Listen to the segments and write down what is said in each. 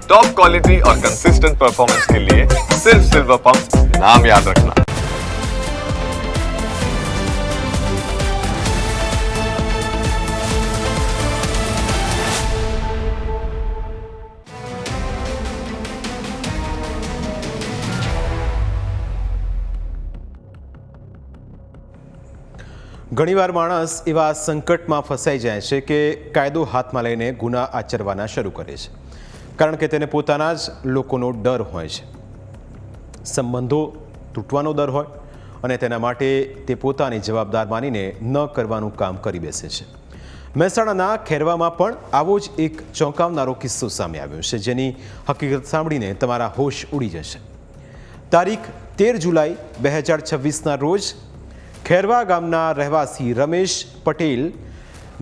Top quality और consistent performance के लिए सिर्फ सिल्वर पंप नाम याद रखना। ઘણીવાર માણસ એવા સંકટમાં ફસાઈ જાય છે કે કાયદો હાથમાં લઈને ગુના આચરવાના શરૂ કરે છે, કારણ કે તેને પોતાના જ લોકોનો ડર હોય છે, સંબંધો તૂટવાનો ડર હોય અને તેના માટે તે પોતાની જવાબદાર માનીને ન કરવાનું કામ કરી બેસે છે। મહેસાણાના ખેરવામાં પણ આવો જ એક ચોંકાવનારો કિસ્સો સામે આવ્યો છે, જેની હકીકત સાંભળીને તમારા હોશ ઉડી જશે। તારીખ 13 જુલાઈ 2026ના રોજ ખેરવા ગામના રહેવાસી રમેશ પટેલ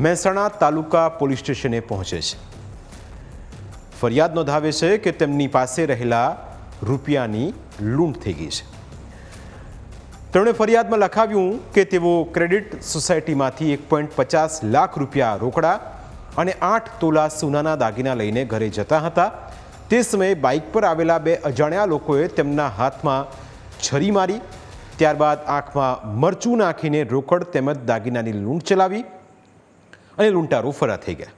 મહેસાણા તાલુકા પોલીસ સ્ટેશને પહોંચે છે। ફરિયાદ નોંધાવે છે કે તેમની પાસે રહેલા રૂપિયાની લૂંટ થઈ ગઈ છે। તેમણે ફરિયાદમાં લખાવ્યું કે તેઓ ક્રેડિટ સોસાયટીમાંથી 1.50 લાખ રૂપિયા રોકડા અને 8 તોલા સોનાના દાગીના લઈને ઘરે જતા હતા। તે સમયે બાઇક પર આવેલા બે અજાણ્યા લોકોએ તેમના હાથમાં છરી મારી, ત્યારબાદ આંખમાં મરચું નાખીને રોકડ તેમજ દાગીનાની લૂંટ ચલાવી અને લૂંટારો ફરાર થઈ ગયા।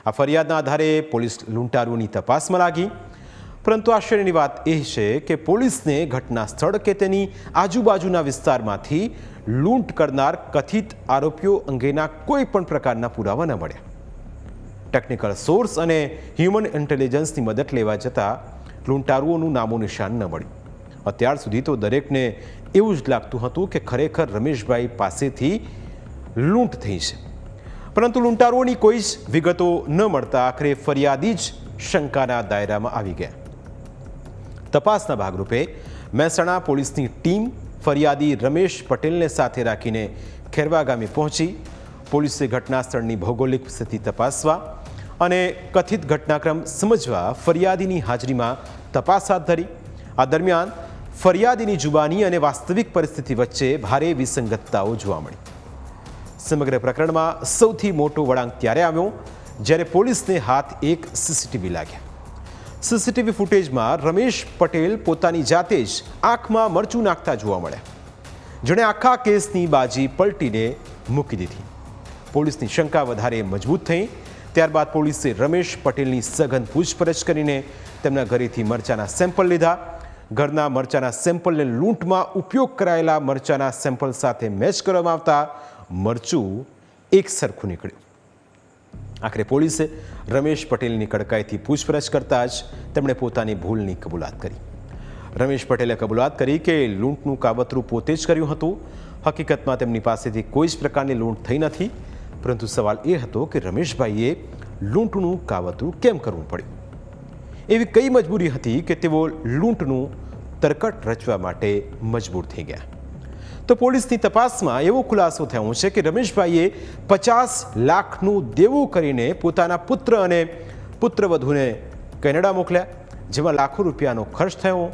આ ફરિયાદના આધારે પોલીસ લૂંટારોની તપાસમાં લાગી, પરંતુ આશ્ચર્યની વાત એ છે કે પોલીસને ઘટના સ્થળ કે તેની આજુબાજુના વિસ્તારમાંથી લૂંટ કરનાર કથિત આરોપીઓ અંગેના કોઈ પણ પ્રકારના પુરાવા ન મળ્યા। ટેકનિકલ સોર્સ અને હ્યુમન ઇન્ટેલિજન્સની મદદ લેવા જતાં લૂંટારુઓનું નામો નિશાન ન મળ્યું। અત્યાર સુધી તો દરેકને એવું જ લાગતું હતું કે ખરેખર રમેશભાઈ પાસેથી લૂંટ થઈ છે, પરંતુ લૂંટારુઓની કોઈ જ વિગતો ન મળતા આખરે ફરિયાદી જ શંકાના દાયરામાં આવી ગયા। તપાસના ભાગરૂપે મહેસાણા પોલીસની ટીમ ફરિયાદી રમેશ પટેલને સાથે રાખીને ખેરવા ગામે પહોંચી પોલીસે ઘટના સ્થળની ભૌગોલિક સ્થિતિ તપાસવા અને કથિત ઘટનાક્રમ સમજવા ફરિયાદીની હાજરીમાં તપાસ હાથ ધરી। આ દરમિયાન ફરિયાદીની જુબાની અને વાસ્તવિક પરિસ્થિતિ વચ્ચે ભારે વિસંગતતાઓ જોવા મળી। સમગ્ર પ્રકરણમાં સૌથી મોટો વળાંક ત્યારે આવ્યો જ્યારે પોલીસને હાથ એક સીસીટીવી લાગ્યા। સીસીટીવી ફૂટેજમાં રમેશ પટેલ પોતાની જાતે જ આંખમાં મરચું નાખતા જોવા મળ્યા, જેણે આખા કેસની બાજી પલટીને મૂકી દીધી। પોલીસની શંકા વધારે મજબૂત થઈ। ત્યારબાદ પોલીસે રમેશ પટેલની સઘન પૂછપરછ કરીને તેમના ઘરેથી મરચાના સેમ્પલ લીધા। ઘરના મરચાના સેમ્પલને લૂંટમાં ઉપયોગ કરાયેલા મરચાના સેમ્પલ સાથે મેચ કરવામાં આવતા મરચું એક સરખું નીકળ્યું। આખરે પોલીસે રમેશ પટેલની કડકાઈથી પૂછપરછ કરતા જ તેમણે પોતાની ભૂલની કબૂલાત કરી। રમેશ પટેલે કબૂલાત કરી કે લૂંટનું કાવતરું પોતે જ કર્યું હતું। હકીકતમાં તેમની પાસેથી કોઈ જ પ્રકારની લૂંટ થઈ નથી, પરંતુ સવાલ એ હતો કે રમેશભાઈએ લૂંટનું કાવતરું કેમ કરવું પડ્યું? એવી કઈ મજબૂરી હતી કે તેઓ લૂંટનું તરકટ રચવા માટે મજબૂર થઈ ગયા? તો પોલીસની તપાસમાં એવો ખુલાસો થયો છે કે રમેશભાઈએ 50 લાખનું દેવું કરીને પોતાના પુત્ર અને પુત્રવધૂને કેનેડા મોકલ્યા, જેમાં લાખો રૂપિયાનો ખર્ચ થયો।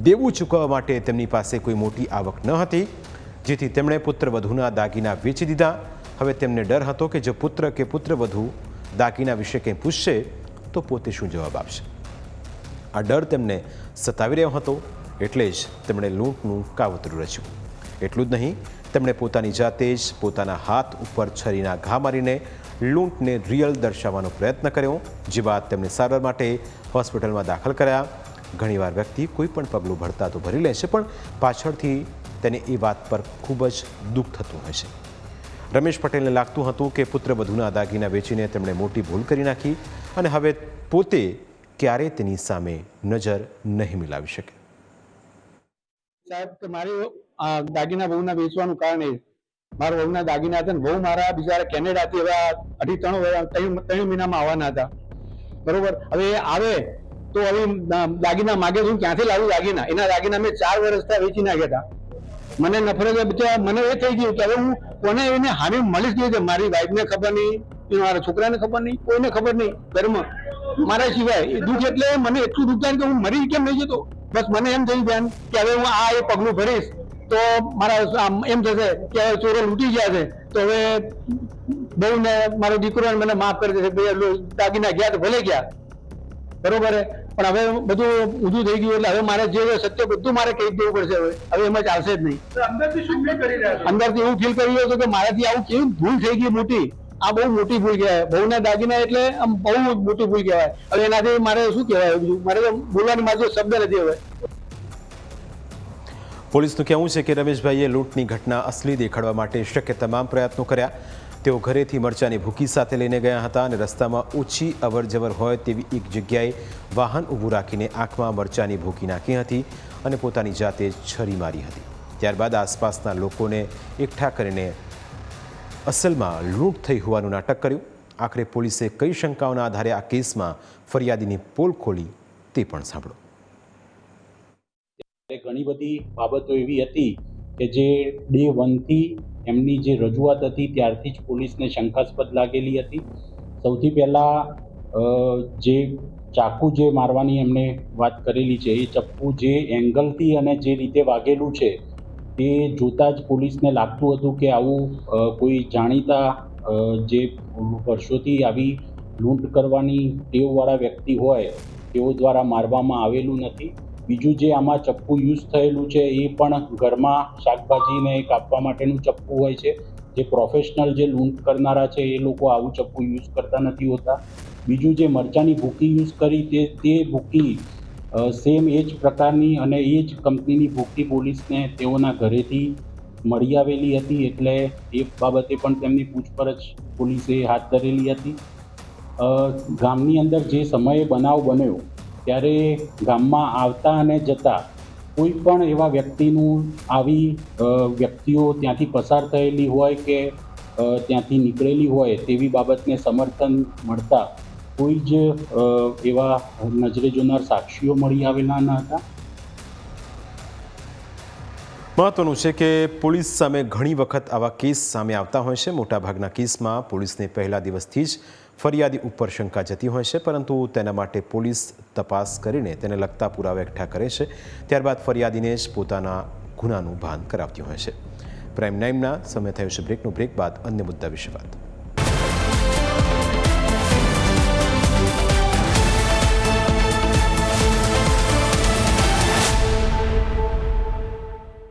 દેવું ચૂકવવા માટે તેમની પાસે કોઈ મોટી આવક ન હતી, જેથી તેમણે પુત્રવધૂના દાગીના વેચી દીધા। હવે તેમને ડર હતો કે જો પુત્ર કે પુત્રવધૂ દાગીના વિશે કંઈ પૂછશે તો પોતે શું જવાબ આપશે। આ ડર તેમને સતાવી રહ્યો હતો, એટલે જ તેમણે લૂંટનું કાવતરું રચ્યું। એટલું જ નહીં, તેમણે પોતાની જાતે જ પોતાના હાથ ઉપર છરીના ઘા મારીને લૂંટને રિયલ દર્શાવવાનો પ્રયત્ન કર્યો, જે બાદ તેમને સારવાર માટે હોસ્પિટલમાં દાખલ કર્યા। ઘણીવાર વ્યક્તિ કોઈ પણ પગલું ભરતા તો ભરી લે છે, પણ પાછળથી તેને એ વાત પર ખૂબ જ દુઃખ થતું હોય છે। રમેશ પટેલને લાગતું હતું કે પુત્રવધૂના દાગીના વેચીને તેમણે મોટી ભૂલ કરી નાખી અને હવે પોતે ક્યારે તેની સામે નજર નહીં મિલાવી શકે। સાહેબ, કે મારી દાગીના બહુના વેચવાનું કારણ એ મારા બહુના દાગીના હતા ને બહુ મારા બિચારા કેનેડાથી એવા 3 મહિનામાં આવવાના હતા, બરોબર? હવે એ આવે તો હવે દાગીના માગે તો હું ક્યાંથી લાવું દાગીના? એના દાગીના મેં 4 વર્ષથી વેચી નાખ્યા હતા। મને નફરત બિચારા મને એ થઈ ગયું કે હવે હું કોને એને હામી મળીશ કેવી રીતે? મારી વાઈફને ખબર નહીં, મારા છોકરાને ખબર નહીં, કોઈને ખબર નહીં ઘરમાં મારા સિવાય। એ દુઃખ એટલે મને એટલું દુઃખ થાય કે હું મરી કેમ નહીં જતો। બસ મને એમ થયું બેન કે હવે હું આ એ પગલું ભરીશ તો મારા એમ થશે કે ચોરો લૂંટી ગયા છે, તો હવે બહુ ને મારો દીકરો મને માફ કરી દેશે, દાગીના ગયા તો ભલે ગયા। બરોબર છે, પણ હવે બધું ઊંધું થઈ ગયું એટલે હવે મારે જે સત્ય બધું મારે કહી દેવું પડશે. હવે એમાં ચાલશે જ નહીં. અંદરથી શું ફીલ કરી રહ્યા છો? અંદરથી એવું ફીલ કરી રહ્યો છું કે મારાથી આવું કેવી ભૂલ થઈ ગઈ મોટી. આ બહુ મોટી ભૂલ કહેવાય. બહુના દાગીના એટલે આમ બહુ મોટી ભૂલ કહેવાય. હવે એનાથી મારે શું કહેવાય, બીજું મારે તો બોલવાની મારે શબ્દ નથી હવે. પોલીસનું કહેવું છે કે રમેશભાઈએ લૂંટની ઘટના અસલી દેખાડવા માટે શક્ય તમામ પ્રયત્નો કર્યા. તેઓ ઘરેથી મરચાની ભૂકી સાથે લઈને ગયા હતા અને રસ્તામાં ઓછી અવરજવર હોય તેવી એક જગ્યાએ વાહન ઊભું રાખીને આંખમાં મરચાની ભૂકી નાખી હતી અને પોતાની જાતે છરી મારી હતી. ત્યારબાદ આસપાસના લોકોને એકઠા કરીને અસલમાં લૂંટ થઈ હોવાનું નાટક કર્યું. આખરે પોલીસે કઈ શંકાઓના આધારે આ કેસમાં ફરિયાદીની પોલ ખોલી તે પણ સાંભળો. ઘણી બધી બાબતો એવી હતી કે જે ડે 1 થી એમની જે રજૂઆત હતી ત્યારથી જ પોલીસને શંકાસ્પદ લાગેલી હતી. સૌથી પહેલાં જે ચાકુ જે મારવાની એમણે વાત કરેલી છે, એ ચપ્પુ જે એંગલથી અને જે રીતે વાગેલું છે તે જોતાં જ પોલીસને લાગતું હતું કે આવું કોઈ જાણીતા જે વર્ષોથી આવી લૂંટ કરવાની ટેવવાળા વ્યક્તિ હોય તેઓ દ્વારા મારવામાં આવેલું નથી. બીજું જે આમાં ચપ્પુ યુઝ થયેલું છે એ પણ ઘરમાં શાકભાજીને કાપવા માટેનું ચપ્પુ હોય છે. જે પ્રોફેશનલ જે લૂંટ કરનારા છે એ લોકો આવું ચપ્પુ યુઝ કરતા નથી હોતા. બીજું જે મરચાની ભૂકી યુઝ કરી તે ભૂકી સેમ એ જ પ્રકારની અને એ જ કંપનીની ભૂકી પોલીસને તેઓના ઘરેથી મળી આવેલી હતી. એટલે એ બાબતે પણ તેમની પૂછપરછ પોલીસે હાથ ધરેલી હતી. ગામની અંદર જે સમયે બનાવ બન્યો ત્યારે ગામમાં આવતા અને જતા કોઈ પણ એવા વ્યક્તિનું આવી વ્યક્તિઓ ત્યાંથી પસાર થયેલી હોય કે ત્યાંથી નીકળેલી હોય તેવી બાબતને સમર્થન મળતા કોઈ જ એવા નજરે જોનાર સાક્ષીઓ મળી આવેલા ન હતા. મહત્વનું છે કે પોલીસ સામે ઘણી વખત આવા કેસ સામે આવતા હોય છે. મોટાભાગના કેસમાં પોલીસને પહેલા દિવસથી જ ફરિયાદી ઉપર શંકા જતી હોય છે, પરંતુ તેના માટે પોલીસ તપાસ કરીને તેને લગતા પુરાવા એકઠા કરે છે. ત્યારબાદ ફરિયાદીને જ પોતાના ગુનાનું ભાન કરાવતી હોય છે. પ્રાઇમ ટાઈમના સમય થયો છે બ્રેકનો. બ્રેક બાદ અન્ય મુદ્દા વિશે વાત.